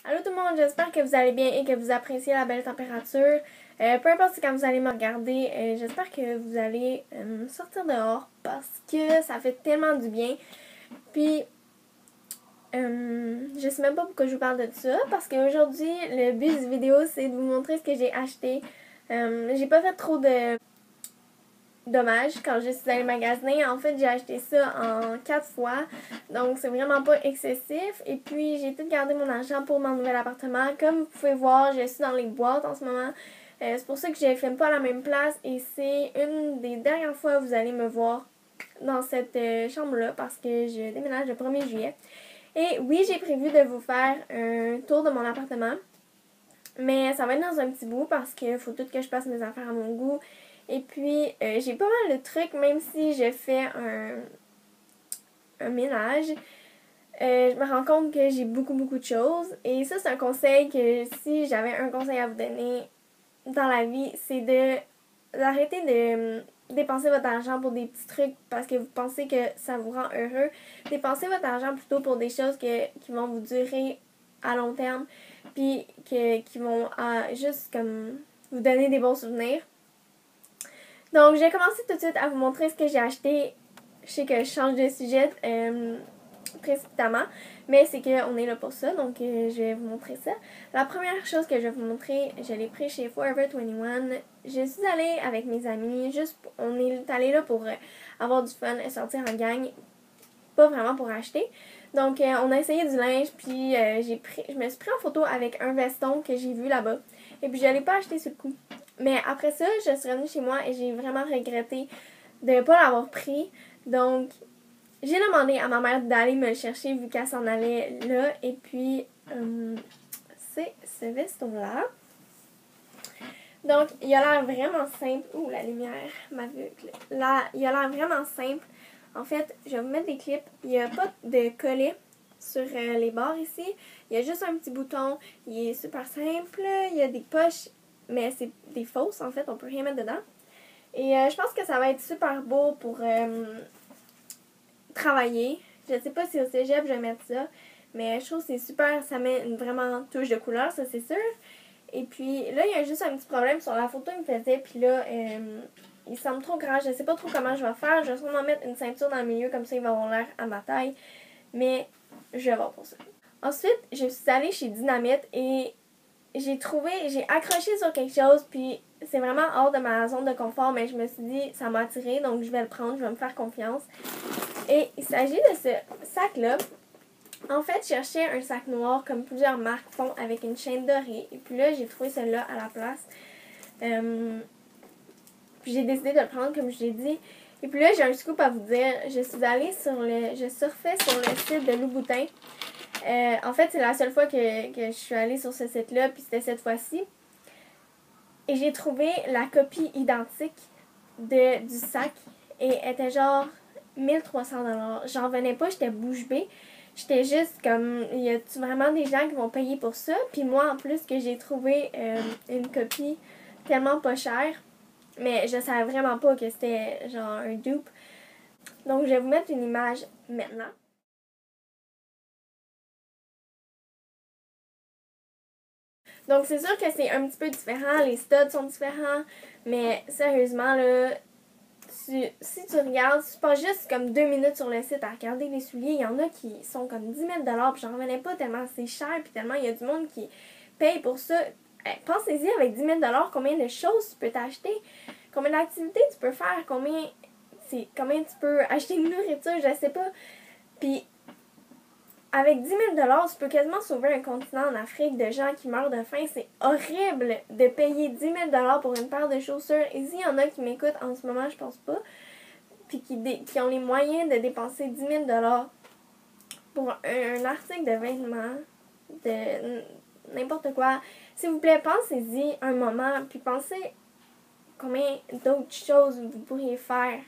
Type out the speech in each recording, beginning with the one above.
Allô tout le monde, j'espère que vous allez bien et que vous appréciez la belle température. Peu importe quand vous allez me regarder, j'espère que vous allez sortir dehors parce que ça fait tellement du bien. Puis, je sais même pas pourquoi je vous parle de ça parce qu'aujourd'hui, le but de vidéo, c'est de vous montrer ce que j'ai acheté. J'ai pas fait trop de dommage quand je suis allée magasiner. En fait, j'ai acheté ça en 4 fois. Donc, c'est vraiment pas excessif. Et puis, j'ai tout gardé mon argent pour mon nouvel appartement. Comme vous pouvez voir, je suis dans les boîtes en ce moment. C'est pour ça que je ne filme pas à la même place. Et c'est une des dernières fois où vous allez me voir dans cette chambre-là parce que je déménage le 1er juillet. Et oui, j'ai prévu de vous faire un tour de mon appartement. Mais ça va être dans un petit bout parce qu'il faut tout que je passe mes affaires à mon goût. Et puis, j'ai pas mal de trucs, même si je fais un ménage. Je me rends compte que j'ai beaucoup de choses. Et ça, c'est un conseil que si j'avais un conseil à vous donner dans la vie, c'est d'arrêter de dépenser votre argent pour des petits trucs parce que vous pensez que ça vous rend heureux. Dépensez votre argent plutôt pour des choses qui vont vous durer à long terme puis qui vont juste comme vous donner des bons souvenirs. Donc, j'ai commencé tout de suite à vous montrer ce que j'ai acheté. Je sais que je change de sujet précipitamment, mais c'est qu'on est là pour ça, donc je vais vous montrer ça. La première chose que je vais vous montrer, je l'ai pris chez Forever 21. Je suis allée avec mes amis, on est allé là pour avoir du fun et sortir en gang, pas vraiment pour acheter. Donc, on a essayé du linge, puis je me suis pris en photo avec un veston que j'ai vu là-bas. Et puis, je l'ai pas acheté sur le coup. Mais après ça, je suis revenue chez moi et j'ai vraiment regretté de ne pas l'avoir pris. Donc, j'ai demandé à ma mère d'aller me le chercher vu qu'elle s'en allait là. Et puis, c'est ce veston-là. Donc, il a l'air vraiment simple. Ouh, la lumière m'aveugle. Là, il a l'air vraiment simple. En fait, je vais vous mettre des clips. Il n'y a pas de collet sur les bords ici. Il y a juste un petit bouton. Il est super simple. Il y a des poches, mais c'est des fausses en fait. On peut rien mettre dedans. Et je pense que ça va être super beau pour travailler. Je sais pas si au cégep je vais mettre ça. Mais je trouve que c'est super. Ça met une vraiment touche de couleur, ça c'est sûr. Et puis là, il y a juste un petit problème sur la photo qu'il me faisait. Puis là, il semble trop grand. Je sais pas trop comment je vais faire. Je vais sûrement mettre une ceinture dans le milieu. Comme ça, il va avoir l'air à ma taille. Mais je vais voir pour ça. Ensuite, je suis allée chez Dynamite et j'ai accroché sur quelque chose. Puis c'est vraiment hors de ma zone de confort. Mais je me suis dit, ça m'a attiré. Donc je vais le prendre. Je vais me faire confiance. Et il s'agit de ce sac-là. En fait, je cherchais un sac noir comme plusieurs marques font avec une chaîne dorée. Et puis là, j'ai trouvé celui-là à la place. Puis j'ai décidé de le prendre comme je l'ai dit. Et puis là, j'ai un scoop à vous dire. Je surfais sur le site de Louboutin. En fait, c'est la seule fois que je suis allée sur ce site-là. Puis c'était cette fois-ci. Et j'ai trouvé la copie identique du sac. Et elle était genre 1300$. J'en revenais pas, j'étais bouche bée. J'étais juste comme, y a-tu vraiment des gens qui vont payer pour ça? Puis moi, en plus, que j'ai trouvé une copie tellement pas chère, mais je savais vraiment pas que c'était genre un dupe. Donc, je vais vous mettre une image maintenant. Donc, c'est sûr que c'est un petit peu différent, les studs sont différents, mais sérieusement, là, si tu regardes, tu passes juste comme 2 minutes sur le site à regarder les souliers, il y en a qui sont comme 10 000 $, puis j'en revenais pas tellement c'est cher, puis tellement il y a du monde qui paye pour ça. Pensez-y, avec 10 000 $, combien de choses tu peux t'acheter, combien d'activités tu peux faire, combien tu peux acheter de nourriture, je sais pas. Puis avec 10 000 $, tu peux quasiment sauver un continent en Afrique de gens qui meurent de faim. C'est horrible de payer 10 000 $ pour une paire de chaussures. Et s'il y en a qui m'écoutent en ce moment, je pense pas, puis qui ont les moyens de dépenser 10 000 $ pour un article de vêtements, de n'importe quoi, s'il vous plaît, pensez-y un moment, puis pensez combien d'autres choses vous pourriez faire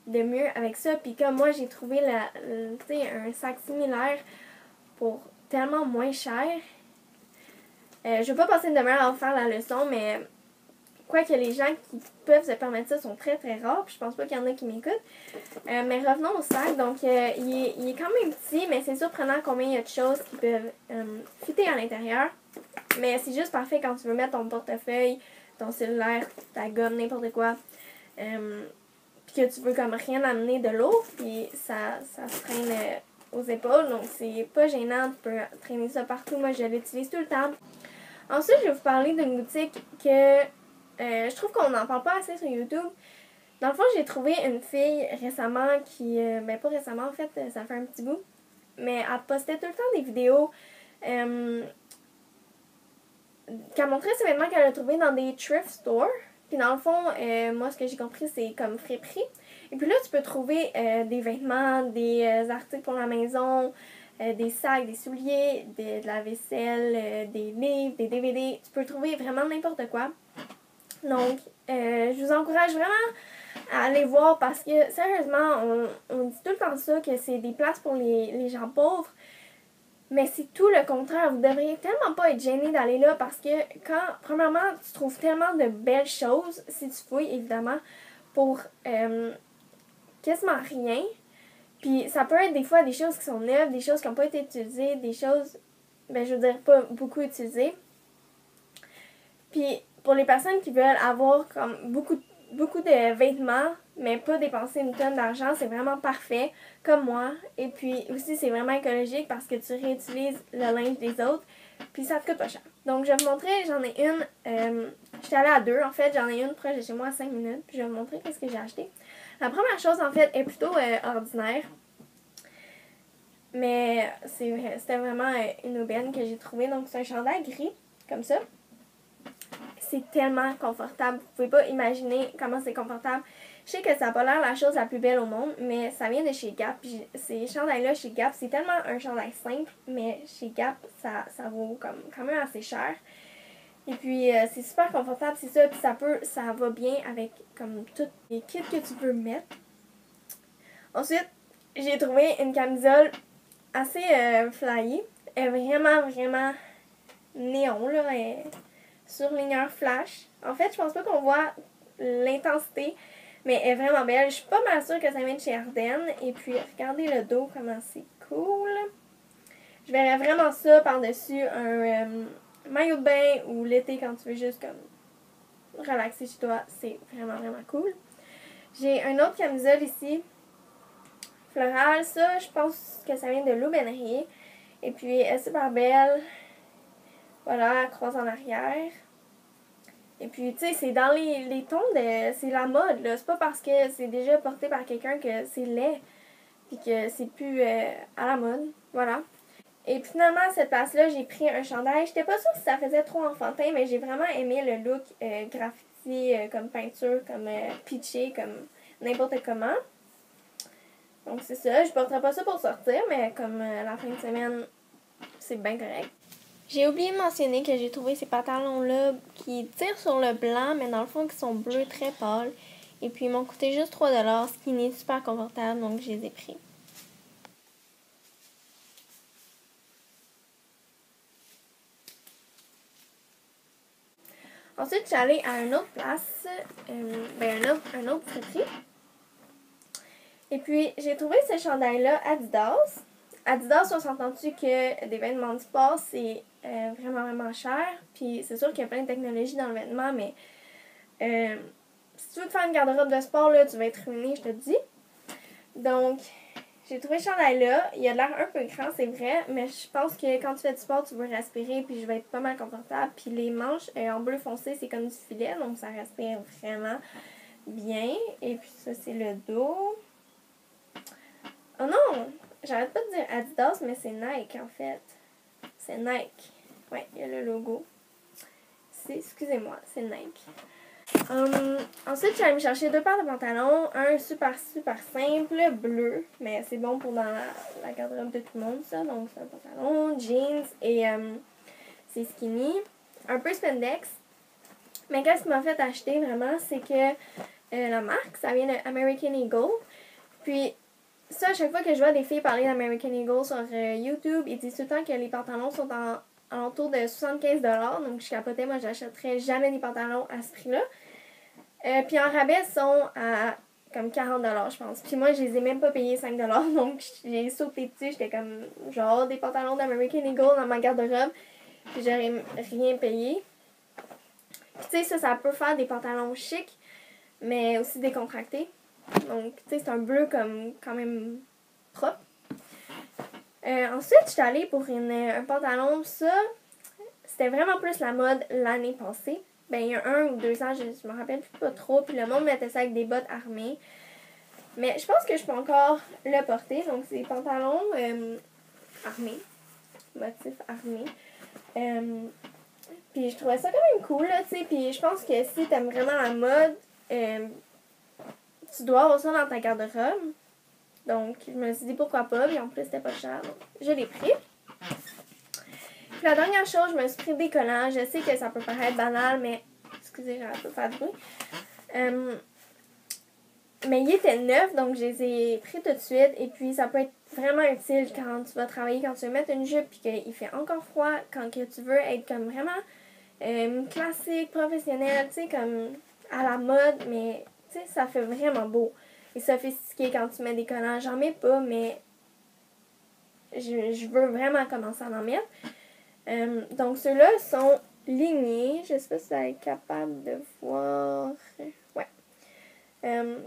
de mieux avec ça. Puis comme moi, j'ai trouvé un sac similaire pour tellement moins cher. Je vais pas passer une demi-heure à vous faire la leçon, mais quoique les gens qui peuvent se permettre ça sont très très rares, puis je pense pas qu'il y en a qui m'écoutent. Mais revenons au sac. Donc, il est quand même petit, mais c'est surprenant combien il y a de choses qui peuvent fitter à l'intérieur. Mais c'est juste parfait quand tu veux mettre ton portefeuille, ton cellulaire, ta gomme, n'importe quoi. Puis que tu veux comme rien amener de l'eau, puis ça se traîne aux épaules. Donc, c'est pas gênant, tu peux traîner ça partout. Moi, je l'utilise tout le temps. Ensuite, je vais vous parler d'une boutique que je trouve qu'on n'en parle pas assez sur YouTube. Dans le fond, j'ai trouvé une fille récemment qui... pas récemment, en fait, ça fait un petit bout. Mais elle postait tout le temps des vidéos qu'elle montrait ses vêtements qu'elle a trouvés dans des thrift stores. Puis dans le fond, moi, ce que j'ai compris, c'est comme friperie. Et puis là, tu peux trouver des vêtements, des articles pour la maison, des sacs, des souliers, de la vaisselle, des livres, des DVD. Tu peux trouver vraiment n'importe quoi. Donc, je vous encourage vraiment à aller voir parce que, sérieusement, on dit tout le temps ça, que c'est des places pour les gens pauvres. Mais c'est tout le contraire. Vous devriez tellement pas être gêné d'aller là parce que premièrement, tu trouves tellement de belles choses, si tu fouilles, évidemment, pour quasiment rien. Puis ça peut être des fois des choses qui sont neuves, des choses qui n'ont pas été utilisées, des choses, je veux dire, pas beaucoup utilisées. Puis pour les personnes qui veulent avoir comme beaucoup de vêtements, mais pas dépenser une tonne d'argent, c'est vraiment parfait, comme moi. Et puis aussi, c'est vraiment écologique parce que tu réutilises le linge des autres, puis ça te coûte pas cher. Donc, je vais vous montrer, j'en ai une, j'étais allée à 2, en fait, j'en ai une proche de chez moi à 5 minutes, puis je vais vous montrer qu'est-ce que j'ai acheté. La première chose, en fait, est plutôt ordinaire, mais c'était vraiment une aubaine que j'ai trouvée. Donc, c'est un chandail gris, comme ça. C'est tellement confortable. Vous pouvez pas imaginer comment c'est confortable. Je sais que ça n'a pas l'air la chose la plus belle au monde, mais ça vient de chez Gap. Puis ces chandails-là chez Gap, c'est tellement un chandail simple, mais chez Gap, ça vaut quand même assez cher. Et puis, c'est super confortable, c'est ça. Puis ça va bien avec comme tous les kits que tu peux mettre. Ensuite, j'ai trouvé une camisole assez flyée. Elle est vraiment, vraiment néon, là. Elle est surligneur flash. En fait, je pense pas qu'on voit l'intensité, mais elle est vraiment belle. Je suis pas mal sûre que ça vient de chez Ardennes. Et puis, regardez le dos, comment c'est cool. Je verrais vraiment ça par-dessus un maillot de bain ou l'été quand tu veux juste comme relaxer chez toi. C'est vraiment, vraiment cool. J'ai une autre camisole ici, florale. Ça, je pense que ça vient de l'Aubainerie. Et puis, elle est super belle. Voilà, elle croise en arrière. Et puis, tu sais, c'est dans les tons de... C'est la mode, là. C'est pas parce que c'est déjà porté par quelqu'un que c'est laid. Puis que c'est plus à la mode. Voilà. Et puis finalement, à cette place-là, j'ai pris un chandail. J'étais pas sûre si ça faisait trop enfantin, mais j'ai vraiment aimé le look graffiti, comme peinture, comme pitché, comme n'importe comment. Donc c'est ça. Je porterai pas ça pour sortir, mais comme la fin de semaine, c'est bien correct. J'ai oublié de mentionner que j'ai trouvé ces pantalons-là qui tirent sur le blanc, mais dans le fond, qui sont bleus très pâles. Et puis, ils m'ont coûté juste 3$, ce qui n'est super confortable, donc je les ai pris. Ensuite, je suis allée à une autre place, un autre friperie. Et puis, j'ai trouvé ce chandail-là Adidas. Adidas, on s'entend-tu que des vêtements de sport, c'est vraiment, vraiment cher. Puis, c'est sûr qu'il y a plein de technologies dans le vêtement, mais si tu veux te faire une garde-robe de sport, là, tu vas être ruiné, je te le dis. Donc, j'ai trouvé ce chandail-là. Il a l'air un peu grand, c'est vrai, mais je pense que quand tu fais du sport, tu veux respirer, puis je vais être pas mal confortable. Puis les manches en bleu foncé, c'est comme du filet, donc ça respire vraiment bien. Et puis ça, c'est le dos. Oh non! J'arrête pas de dire Adidas, mais c'est Nike, en fait. C'est Nike. Ouais, il y a le logo. Excusez-moi, c'est Nike. Ensuite, je suis allée me chercher 2 paires de pantalons. Un super, super simple, bleu. Mais c'est bon pour dans la garde-robe de tout le monde, ça. Donc, c'est un pantalon, jeans et c'est skinny. Un peu spandex. Mais qu'est-ce qui m'a fait acheter, vraiment, c'est que la marque, ça vient de American Eagle. Puis, ça, à chaque fois que je vois des filles parler d'American Eagle sur YouTube, ils disent tout le temps que les pantalons sont en alentour de 75 $. Donc, je capotais. Moi, j'achèterais jamais des pantalons à ce prix-là. Puis en rabais, ils sont à comme 40 $, je pense. Puis moi, je les ai même pas payés 5 $. Donc, j'ai sauté dessus. J'étais comme, genre, des pantalons d'American Eagle dans ma garde-robe. Puis j'aurais rien payé. Puis tu sais, ça peut faire des pantalons chics, mais aussi décontractés. Donc, tu sais, c'est un bleu comme quand même propre. Ensuite, je suis allée pour un pantalon. Ça, c'était vraiment plus la mode l'année passée. Ben, il y a 1 ou 2 ans, je me rappelle plus pas trop. Puis le monde mettait ça avec des bottes armées. Mais je pense que je peux encore le porter. Donc, c'est des pantalons armés. Motif armé. Puis je trouvais ça quand même cool, là, tu sais. Puis je pense que si t'aimes vraiment la mode, tu dois avoir ça dans ta garde-robe. Donc, je me suis dit pourquoi pas. Puis en plus, c'était pas cher. Donc, je l'ai pris. Puis la dernière chose, je me suis pris des collants. Je sais que ça peut paraître banal, mais... Excusez, j'ai un peu fait de bruit. Mais ils étaient neufs, donc je les ai pris tout de suite. Et puis, ça peut être vraiment utile quand tu vas travailler, quand tu veux mettre une jupe puis qu'il fait encore froid, quand que tu veux être comme vraiment classique, professionnel, tu sais, comme à la mode, mais tu sais, ça fait vraiment beau et sophistiqué quand tu mets des collants. J'en mets pas, mais je veux vraiment commencer à en mettre. Donc, ceux-là sont lignés. Je sais pas si vous êtes capable de voir. Ouais.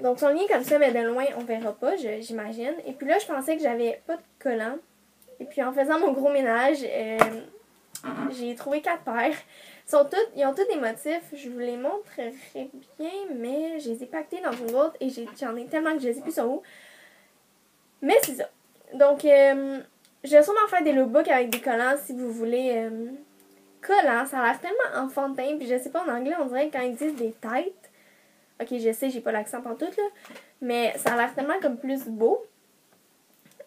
Donc, ils sont lignés comme ça, mais de loin, on verra pas, j'imagine. Et puis là, je pensais que j'avais pas de collants. Et puis, en faisant mon gros ménage, j'ai trouvé 4 paires. Ils ont tous des motifs. Je vous les montrerai bien, mais je les ai pactés dans une boîte et j'en ai tellement que je sais plus sont où. Mais c'est ça. Donc, je vais sûrement faire des lookbooks avec des collants si vous voulez. Collants, ça a l'air tellement enfantin. Puis je sais pas, en anglais, on dirait quand ils disent des têtes. Ok, je sais, j'ai pas l'accent pantoute, là. Mais ça a l'air tellement comme plus beau.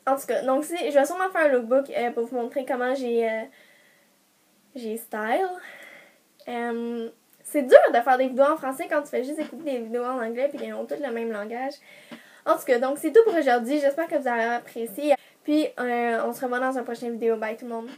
En tout cas, donc je vais sûrement faire un lookbook pour vous montrer comment j'ai style. C'est dur de faire des vidéos en français quand tu fais juste écouter des vidéos en anglais puis qu'ils ont tous le même langage. En tout cas, donc c'est tout pour aujourd'hui. J'espère que vous avez apprécié. Puis, on se revoit dans un prochain vidéo. Bye tout le monde!